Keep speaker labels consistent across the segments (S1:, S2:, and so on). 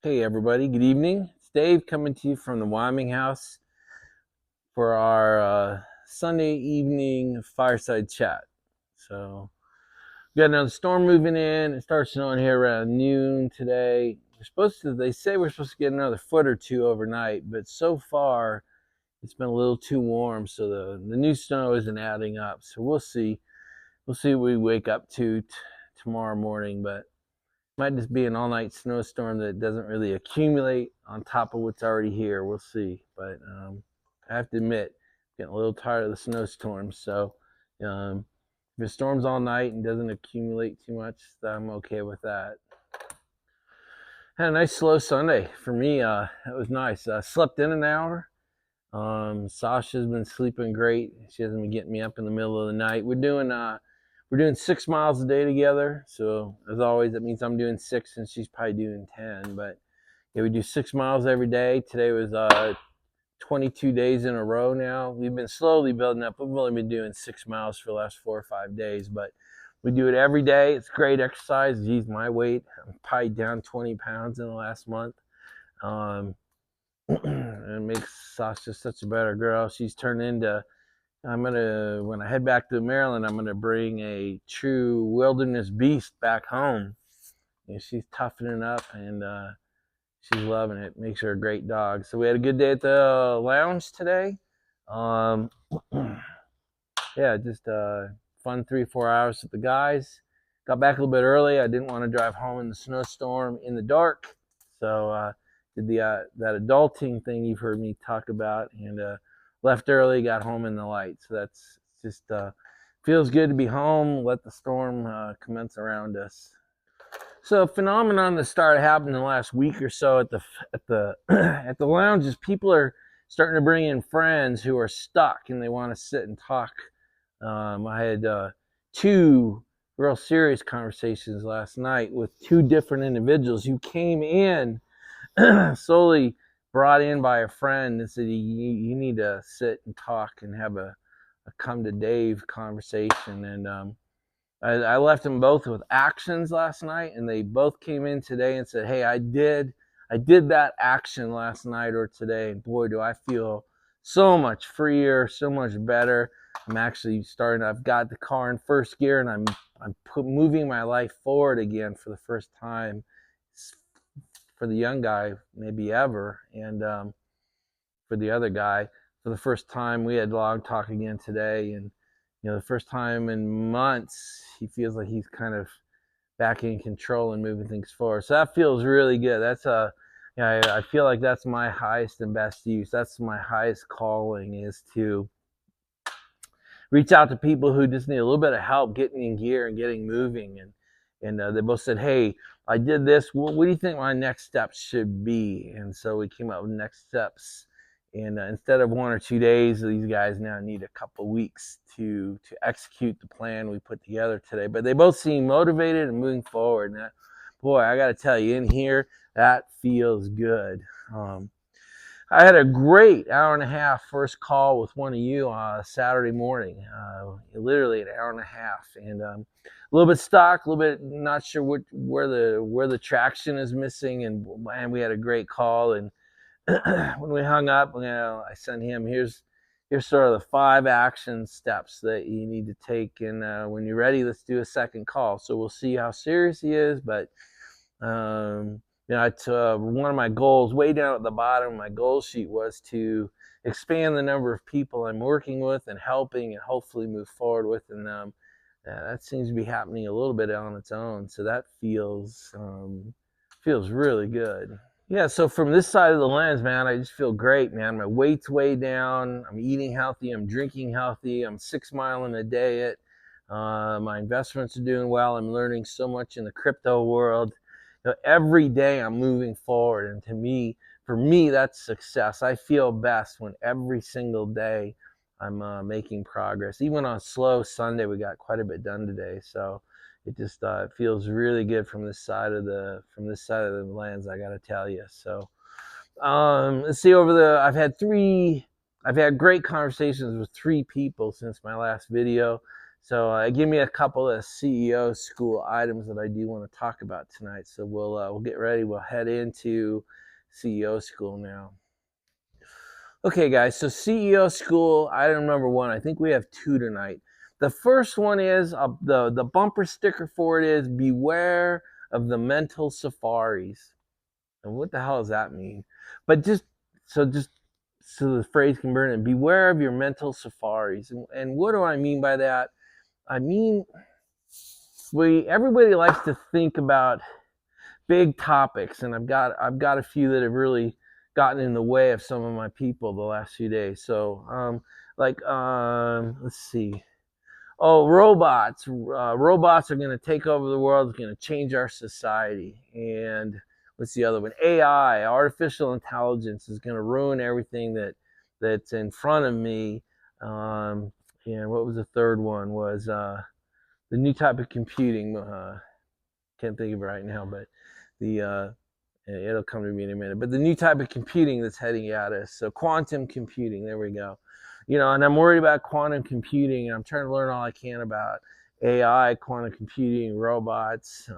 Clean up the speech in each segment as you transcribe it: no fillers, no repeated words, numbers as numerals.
S1: Hey everybody, good evening. It's Dave coming to you from the Wyoming house for our Sunday evening fireside chat. So we got another storm moving in. It starts snowing here around noon today. They say we're supposed to get another foot or two overnight, but so far it's been a little too warm, so the new snow isn't adding up. So we'll see. We'll see what we wake up to tomorrow morning, but might just be an all-night snowstorm that doesn't really accumulate on top of what's already here. We'll see. But I have to admit, I'm getting a little tired of the snowstorms. So if it storms all night and doesn't accumulate too much, I'm okay with that. Had a nice slow Sunday. For me, it was nice. Slept in an hour. Sasha's been sleeping great. She hasn't been getting me up in the middle of the night. We're doing 6 miles a day together. So as always, that means I'm doing 6 and she's probably doing 10. But yeah, we do 6 miles every day. Today was 22 days in a row now. We've been slowly building up. We've only been doing 6 miles for the last 4 or 5 days, but we do it every day. It's great exercise. Geez, my weight, I'm probably down 20 pounds in the last month. It makes Sasha such a better girl. She's turned into, when I head back to Maryland, I'm gonna bring a true wilderness beast back home. And she's toughening up and she's loving it. Makes her a great dog. So we had a good day at the lounge today. Yeah, just fun 3-4 hours with the guys. Got back a little bit early. I didn't want to drive home in the snowstorm in the dark, so did that adulting thing you've heard me talk about, and left early, got home in the light. So that's just feels good to be home. Let the storm commence around us. So a phenomenon that started happening in the last week or so at the at the lounge is people are starting to bring in friends who are stuck and they want to sit and talk. I had 2 real serious conversations last night with 2 different individuals who came in solely brought in by a friend and said, you need to sit and talk and have a come to Dave conversation. And I left them both with actions last night, and they both came in today and said, hey, I did that action last night or today, and boy, do I feel so much freer, so much better. I'm actually I've got the car in first gear, and I'm moving my life forward again for the first time for the young guy, maybe ever. And for the other guy, for the first time, we had long talk again today, and the first time in months, he feels like he's kind of back in control and moving things forward. So that feels really good. I feel like that's my highest and best use. That's my highest calling, is to reach out to people who just need a little bit of help getting in gear and getting moving. And they both said, hey, I did this. What do you think my next steps should be? And so we came up with next steps. And instead of 1 or 2 days, these guys now need a couple weeks to execute the plan we put together today. But they both seem motivated and moving forward. And boy, I got to tell you, in here, that feels good. I had a great hour-and-a-half first call with one of you Saturday morning, literally an hour-and-a-half, and a little bit stuck, a little bit not sure where the traction is missing, and we had a great call. And when we hung up, I sent him, here's sort of the 5 action steps that you need to take, and when you're ready, let's do a second call. So we'll see how serious he is, but it's one of my goals way down at the bottom of my goal sheet was to expand the number of people I'm working with and helping and hopefully move forward with, and that seems to be happening a little bit on its own. So that feels really good. Yeah, so from this side of the lens, man, I just feel great, man. My weight's way down. I'm eating healthy. I'm drinking healthy. I'm 6 miling a day. My investments are doing well. I'm learning so much in the crypto world. Every day I'm moving forward, and for me, that's success. I feel best when every single day I'm making progress. Even on a slow Sunday, we got quite a bit done today. So it just it feels really good from this side of the lens, I got to tell you. So let's see. I've had great conversations with 3 people since my last video. So give me a couple of CEO school items that I do want to talk about tonight. So we'll get ready. We'll head into CEO school now. Okay, guys. So CEO school item number one. I think we have two tonight. The first one is the bumper sticker for it is beware of the mental safaris. And what the hell does that mean? But just so the phrase can burn in, beware of your mental safaris. And what do I mean by that? I mean, everybody likes to think about big topics, and I've got a few that have really gotten in the way of some of my people the last few days. So let's see. Oh, robots! Robots are going to take over the world. It's going to change our society. And what's the other one? AI, artificial intelligence, is going to ruin everything that's in front of me. And what was the third one? Was the new type of computing. Can't think of it right now, but the it'll come to me in a minute. But the new type of computing that's heading at us. So quantum computing. There we go. And I'm worried about quantum computing, and I'm trying to learn all I can about AI, quantum computing, robots.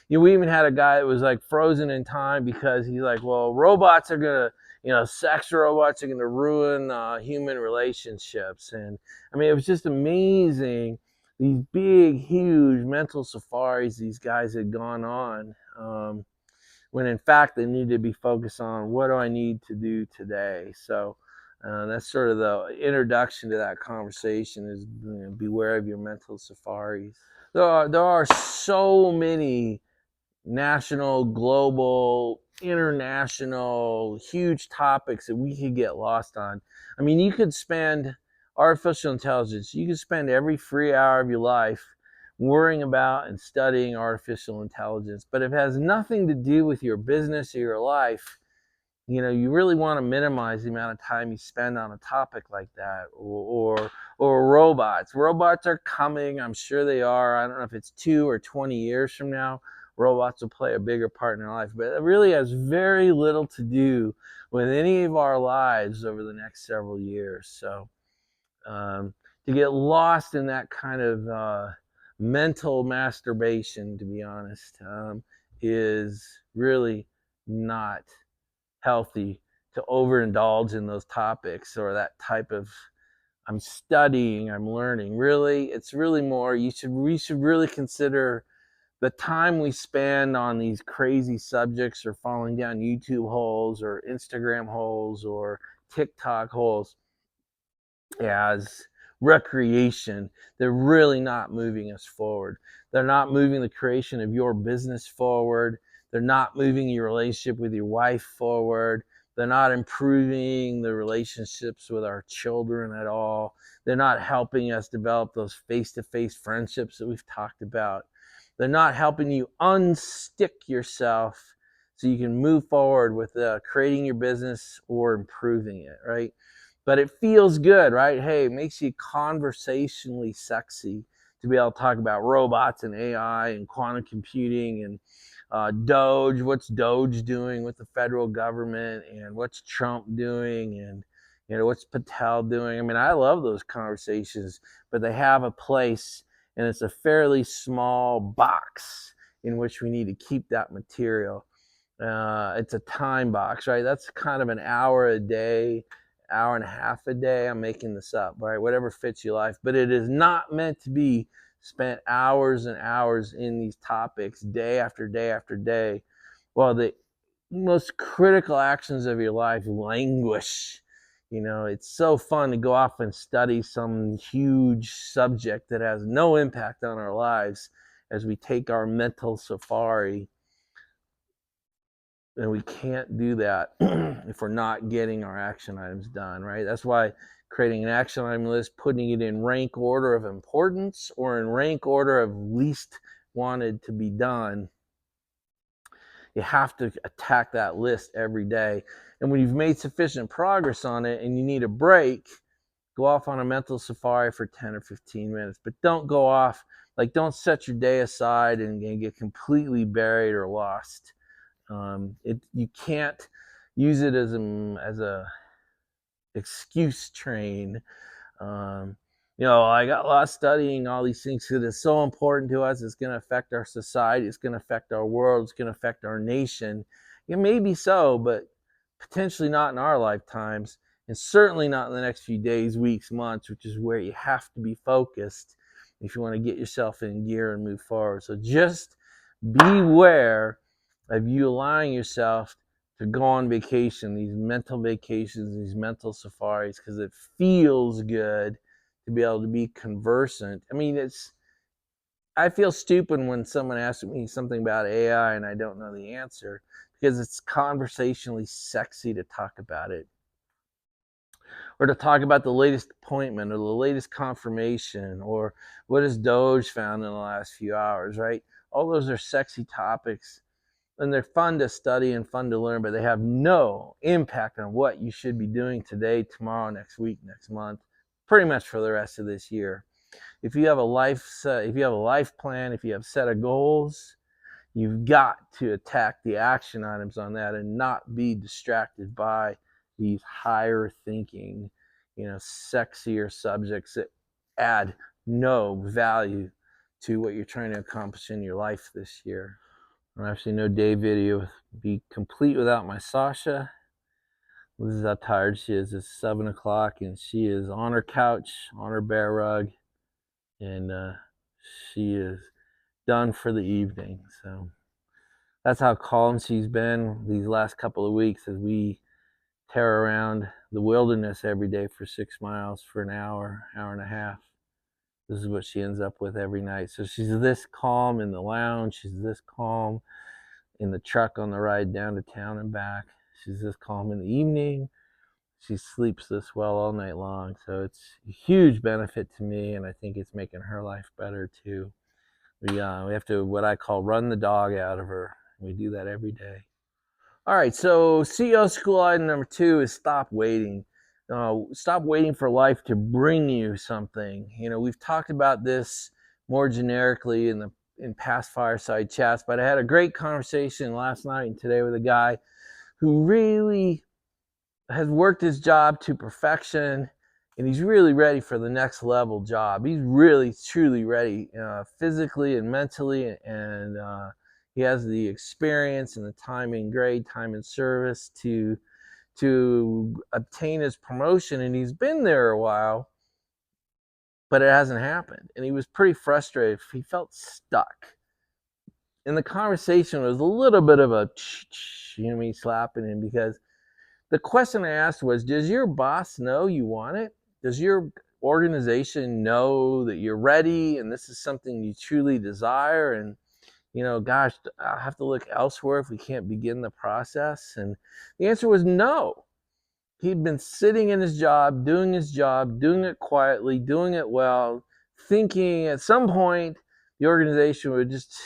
S1: We even had a guy that was like frozen in time because he's like, well, robots are gonna, sex robots are gonna ruin human relationships. And I mean, it was just amazing. These big, huge mental safaris these guys had gone on. When in fact they need to be focused on what do I need to do today. So that's sort of the introduction to that conversation is beware of your mental safaris. There are so many national, global, international, huge topics that we could get lost on. I mean, you could spend artificial intelligence, you could spend every free hour of your life worrying about and studying artificial intelligence, but if it has nothing to do with your business or your life, you really want to minimize the amount of time you spend on a topic like that. Or robots. Robots are coming. I'm sure they are. I don't know if it's 2 or 20 years from now, robots will play a bigger part in our life. But it really has very little to do with any of our lives over the next several years. So to get lost in that kind of mental masturbation, to be honest, is really not healthy to overindulge in those topics or that type of I'm studying, I'm learning. Really, it's really more we should really consider the time we spend on these crazy subjects or falling down YouTube holes or Instagram holes or TikTok holes as recreation. They're really not moving us forward. They're not moving the creation of your business forward. They're not moving your relationship with your wife forward. They're not improving the relationships with our children at all. They're not helping us develop those face-to-face friendships that we've talked about. They're not helping you unstick yourself so you can move forward with creating your business or improving it, right? But it feels good, right? Hey, it makes you conversationally sexy to be able to talk about robots and AI and quantum computing and Doge. What's Doge doing with the federal government, and what's Trump doing, and what's Patel doing? I mean, I love those conversations, but they have a place, and it's a fairly small box in which we need to keep that material. It's a time box, right? That's kind of an hour a day, hour and a half a day. I'm making this up, right? Whatever fits your life. But it is not meant to be spent hours and hours in these topics day after day after day while the most critical actions of your life languish. It's so fun to go off and study some huge subject that has no impact on our lives as we take our mental safari. And we can't do that if we're not getting our action items done, right? That's why creating an action item list, putting it in rank order of importance or in rank order of least wanted to be done. You have to attack that list every day. And when you've made sufficient progress on it and you need a break, go off on a mental safari for 10 or 15 minutes. But don't go off, don't set your day aside and get completely buried or lost. You can't use it as a excuse train. I got lost studying all these things because it's so important to us. It's going to affect our society. It's going to affect our world. It's going to affect our nation. It may be so, but potentially not in our lifetimes, and certainly not in the next few days, weeks, months, which is where you have to be focused if you want to get yourself in gear and move forward. So just beware of you allowing yourself to go on vacation, these mental vacations, these mental safaris, because it feels good to be able to be conversant. I mean, I feel stupid when someone asks me something about AI and I don't know the answer because it's conversationally sexy to talk about it, or to talk about the latest appointment or the latest confirmation, or what has Doge found in the last few hours, right? All those are sexy topics and they're fun to study and fun to learn, but they have no impact on what you should be doing today, tomorrow, next week, next month, pretty much for the rest of this year. If you have a life plan, if you have set of goals, you've got to attack the action items on that and not be distracted by these higher thinking, sexier subjects that add no value to what you're trying to accomplish in your life this year. Actually, no day video would be complete without my Sasha. This is how tired she is. It's 7 o'clock and she is on her couch, on her bear rug, and she is done for the evening. So that's how calm she's been these last couple of weeks as we tear around the wilderness every day for 6 miles for an hour, hour and a half. This is what she ends up with every night. So she's this calm in the lounge. She's this calm in the truck on the ride down to town and back. She's this calm in the evening. She sleeps this well all night long. So it's a huge benefit to me, and I think it's making her life better too. We have to, what I call, run the dog out of her. We do that every day. All right, so CEO school item number 2 is stop waiting. Stop waiting for life to bring you something. We've talked about this more generically in past fireside chats, but I had a great conversation last night and today with a guy who really has worked his job to perfection, and he's really ready for the next level job. He's really, truly ready, physically and mentally, and he has the experience and the time and grade, time and service to obtain his promotion, and he's been there a while, but it hasn't happened, and he was pretty frustrated. He felt stuck. And the conversation was a little bit of a me slapping him, because the question I asked was, does your boss know you want it? Does your organization know that you're ready and this is something you truly desire? And, gosh, I'll have to look elsewhere if we can't begin the process. And the answer was no. He'd been sitting in his job, doing it quietly, doing it well, thinking at some point the organization would just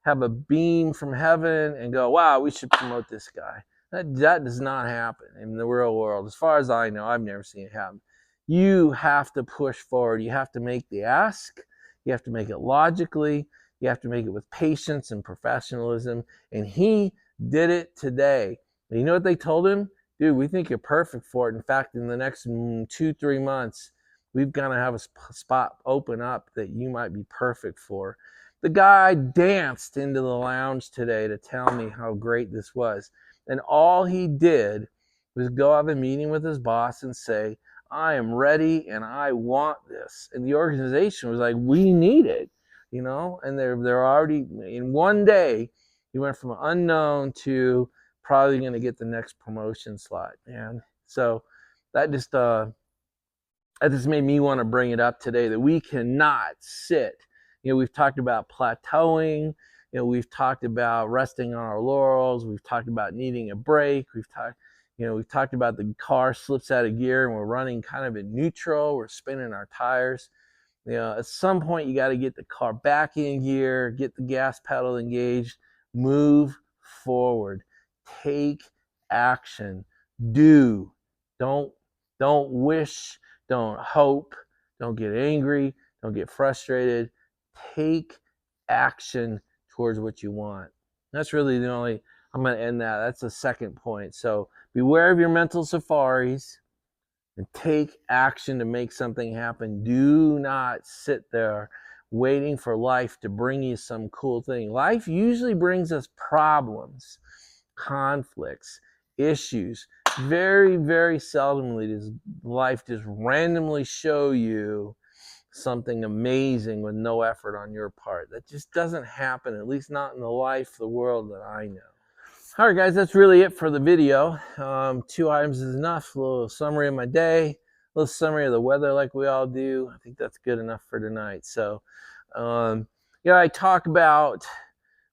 S1: have a beam from heaven and go, wow, we should promote this guy. That does not happen in the real world. As far as I know, I've never seen it happen. You have to push forward. You have to make the ask. You have to make it logically. You have to make it with patience and professionalism. And he did it today. And you know what they told him? Dude, we think you're perfect for it. In fact, in the next 2-3 months, we've got to have a spot open up that you might be perfect for. The guy danced into the lounge today to tell me how great this was. And all he did was go have a meeting with his boss and say, I am ready and I want this. And the organization was like, we need it, and they're already, in one day, he went from unknown to probably going to get the next promotion slot, man. So that just made me want to bring it up today, that we cannot sit. We've talked about plateauing. We've talked about resting on our laurels. We've talked about needing a break. We've talked about the car slips out of gear and we're running kind of in neutral. We're spinning our tires. At some point you got to get the car back in gear, get the gas pedal engaged, move forward, take action, do. Don't wish, don't hope, don't get angry, don't get frustrated. Take action towards what you want. That's really the only, I'm going to end that. That's the second point. So beware of your mental safaris. and take action to make something happen. Do not sit there waiting for life to bring you some cool thing. Life usually brings us problems, conflicts, issues. Very, very seldomly does life just randomly show you something amazing with no effort on your part. That just doesn't happen, at least not in the life, the world that I know. All right, guys, that's really it for the video. 2 items is enough. A little summary of my day, a little summary of the weather like we all do. I think that's good enough for tonight. So, I talk about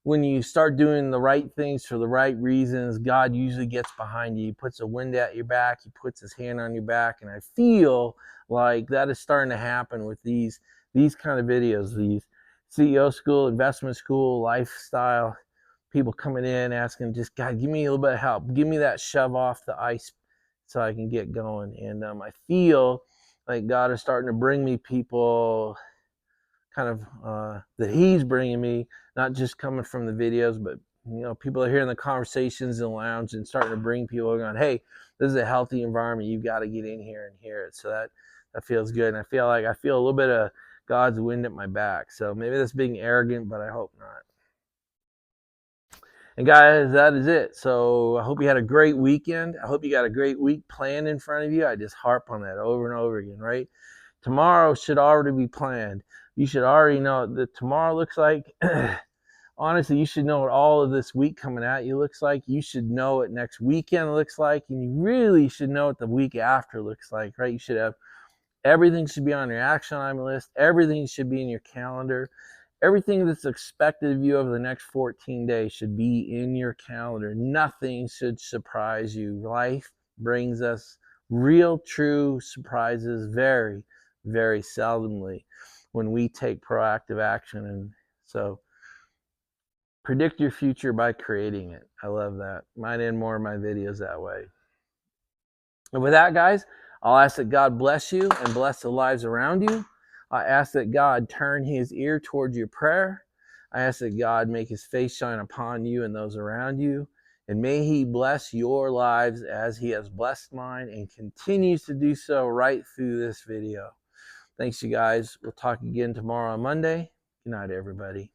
S1: when you start doing the right things for the right reasons, God usually gets behind you. He puts a wind at your back. He puts his hand on your back. And I feel like that is starting to happen with these kind of videos, these CEO school, investment school, lifestyle, people coming in asking, just, God, give me a little bit of help. Give me that shove off the ice so I can get going. And I feel like God is starting to bring me people kind of that he's bringing me, not just coming from the videos, but people are hearing the conversations in the lounge and starting to bring people going, hey, this is a healthy environment. You've got to get in here and hear it. So that feels good. And I feel a little bit of God's wind at my back. So maybe that's being arrogant, but I hope not. And guys, that is it. So I hope you had a great weekend. I hope you got a great week planned in front of you. I just harp on that over and over again, right? Tomorrow should already be planned. You should already know that tomorrow looks like. Honestly, you should know what all of this week coming at you looks like. You should know what next weekend looks like. And you really should know what the week after looks like, right? You should have everything should be on your action item list. Everything should be in your calendar. Everything that's expected of you over the next 14 days should be in your calendar. Nothing should surprise you. Life brings us real, true surprises very, very seldomly when we take proactive action. And so predict your future by creating it. I love that. Might end more of my videos that way. And with that, guys, I'll ask that God bless you and bless the lives around you. I ask that God turn his ear towards your prayer. I ask that God make his face shine upon you and those around you. And may he bless your lives as he has blessed mine and continues to do so right through this video. Thanks, you guys. We'll talk again tomorrow on Monday. Good night, everybody.